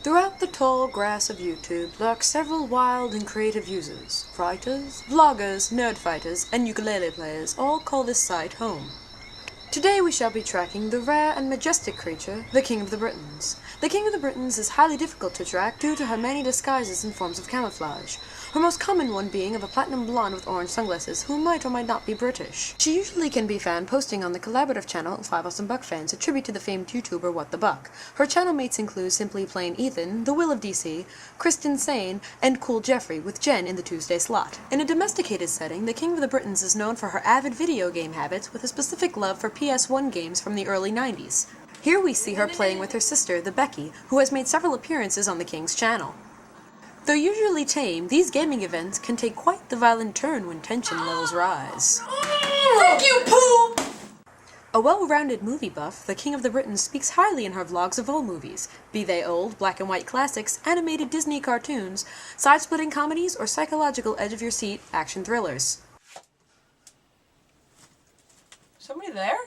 Throughout the tall grass of YouTube lurk several wild and creative users. Writers, vloggers, nerd fighters, and ukulele players all call this site home. Today we shall be tracking the rare and majestic creature, the King of the Britons. The King of the Britons is highly difficult to track due to her many disguises and forms of camouflage, her most common one being of a platinum blonde with orange sunglasses who might or might not be British. She usually can be found posting on the collaborative channel 5 Awesome Buck Fans, a tribute to the famed YouTuber What the Buck. Her channel mates include Simply Plain Ethan, The Will of DC, Kristen Sane, and Cool Jeffrey, with Jen in the Tuesday slot. In a domesticated setting, the King of the Britons is known for her avid video game habits with a specific love for PS1 games from the early 90s. Here we see her playing with her sister, the Becky, who has made several appearances on the King's channel. Though usually tame, these gaming events can take quite the violent turn when tension levels rise. Thank you, Pooh! A well-rounded movie buff, the King of the Britons speaks highly in her vlogs of all movies, be they old, black and white classics, animated Disney cartoons, side-splitting comedies, or psychological edge-of-your-seat action thrillers. Somebody there?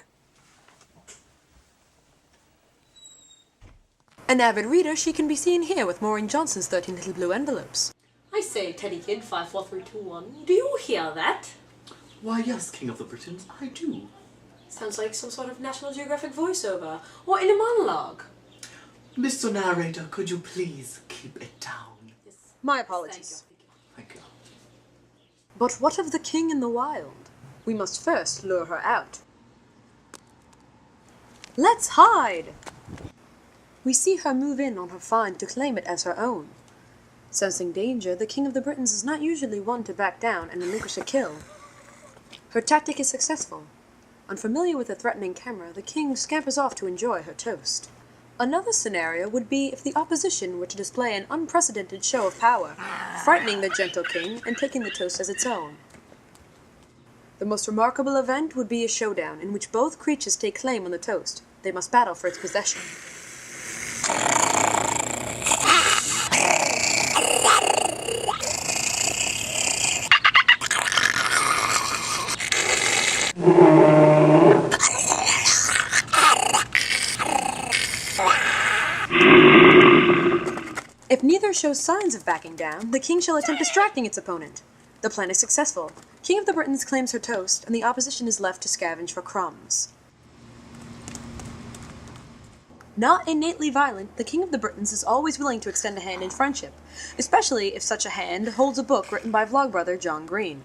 An avid reader, she can be seen here with Maureen Johnson's 13 Little Blue Envelopes. I say, Teddy Kid 54321, do you hear that? Why, yes, King of the Britons, I do. Sounds like some sort of National Geographic voiceover, or in a monologue. Mr. Narrator, could you please keep it down? Yes. My apologies. Thank you. But what of the King in the wild? We must first lure her out. Let's hide! We see her move in on her find to claim it as her own. Sensing danger, the King of the Britons is not usually one to back down and relinquish a kill. Her tactic is successful. Unfamiliar with the threatening camera, the King scampers off to enjoy her toast. Another scenario would be if the opposition were to display an unprecedented show of power, frightening the gentle King and taking the toast as its own. The most remarkable event would be a showdown in which both creatures take claim on the toast. They must battle for its possession. If neither shows signs of backing down, the King shall attempt distracting its opponent. The plan is successful. King of the Britons claims her toast, and the opposition is left to scavenge for crumbs. Not innately violent, the King of the Britons is always willing to extend a hand in friendship, especially if such a hand holds a book written by vlogbrother John Green.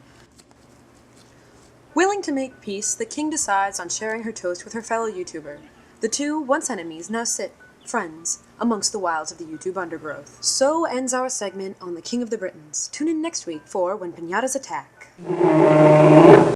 Willing to make peace, the King decides on sharing her toast with her fellow YouTuber. The two, once enemies, now sit, friends, amongst the wilds of the YouTube undergrowth. So ends our segment on the King of the Britons. Tune in next week for When Pinatas Attack.